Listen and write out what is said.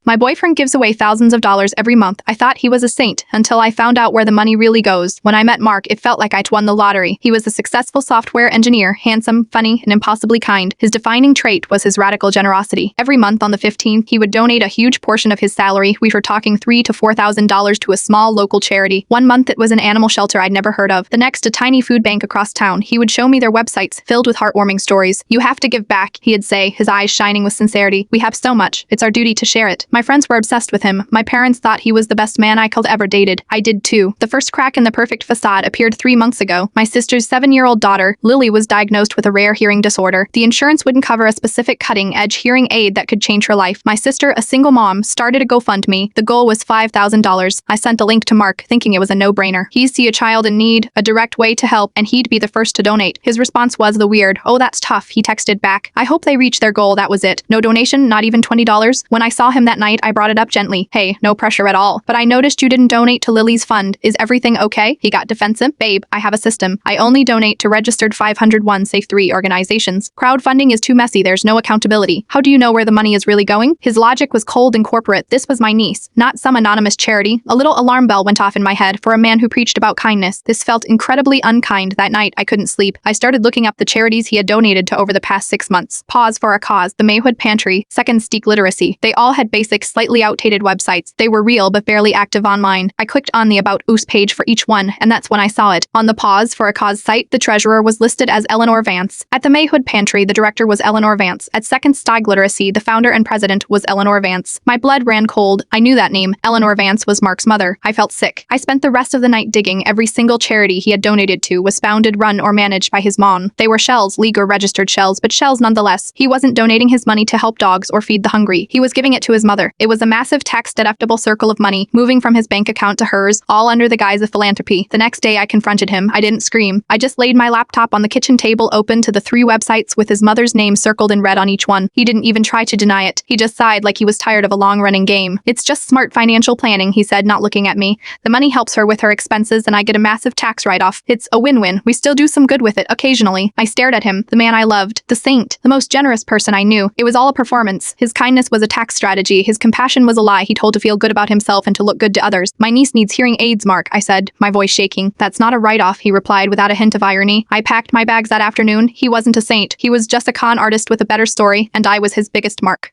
My boyfriend gives away thousands of dollars every month. I thought he was a saint until I found out where the money really goes. When I met Mark, it felt like I'd won the lottery. He was a successful software engineer, handsome, funny, and impossibly kind. His defining trait was his radical generosity. Every month on the 15th, he would donate a huge portion of his salary. We were talking $3,000 to $4,000 to a small local charity. One month it was an animal shelter I'd never heard of. The next, a tiny food bank across town. He would show me their websites, filled with heartwarming stories. "You have to give back," he'd say, his eyes shining with sincerity. "We have so much. It's our duty to share it." My friends were obsessed with him. My parents thought he was the best man I could ever dated. I did too. The first crack in the perfect facade appeared 3 months ago. My sister's 7-year-old daughter, Lily, was diagnosed with a rare hearing disorder. The insurance wouldn't cover a specific cutting-edge hearing aid that could change her life. My sister, a single mom, started a GoFundMe. The goal was $5,000. I sent a link to Mark, thinking it was a no-brainer. He'd see a child in need, a direct way to help, and he'd be the first to donate. His response was the weird, "Oh, that's tough," he texted back. "I hope they reach their goal, that was it. No donation, not even $20. When I saw him that night, I brought it up gently. "Hey, no pressure at all. But I noticed you didn't donate to Lily's fund. Is everything okay?" He got defensive. "Babe, I have a system. I only donate to registered 501 Safe 3 organizations. Crowdfunding is too messy, there's no accountability. How do you know where the money is really going?" His logic was cold and corporate. This was my niece, not some anonymous charity. A little alarm bell went off in my head for a man who preached about kindness. This felt incredibly unkind. That night, I couldn't sleep. I started looking up the charities he had donated to over the past 6 months. Pause for a Cause, the Mayhood Pantry, Second Steak Literacy. They all had basic, slightly outdated websites. They were real but barely active online. I clicked on the About Us page for each one, and that's when I saw it. On the Pause for a Cause site, the treasurer was listed as Eleanor Vance. At the Mayhood Pantry, the director was Eleanor Vance. At Second Steak Literacy, the founder and president was Eleanor Vance. My blood ran cold. I knew that name. Eleanor Vance was Mark's mother. I felt sick. I spent the rest of the night digging. Every single charity he had donated to was founded, run, or managed by his mom. They were shells, league or registered shells, but shells nonetheless. He wasn't donating his money to help dogs or feed the hungry. He was giving it to his mother. It was a massive tax-deductible circle of money, moving from his bank account to hers, all under the guise of philanthropy. The next day I confronted him. I didn't scream. I just laid my laptop on the kitchen table, open to the 3 websites with his mother's name circled in red on each one. He didn't even try to deny it. He just sighed like he was tired of a long-running game. "It's just smart financial planning," he said, not looking at me. "The money helps her with her expenses and I get a massive tax write-off. It's a win-win. We still do some good with it occasionally." I stared at him, the man I loved, the saint, the most generous person I knew. It was all a performance. His kindness was a tax strategy. His compassion was a lie he told to feel good about himself and to look good to others. "My niece needs hearing aids, Mark," I said, my voice shaking. "That's not a write-off," he replied without a hint of irony. I packed my bags that afternoon. He wasn't a saint. He was just a con artist with a better story, and I was his biggest mark.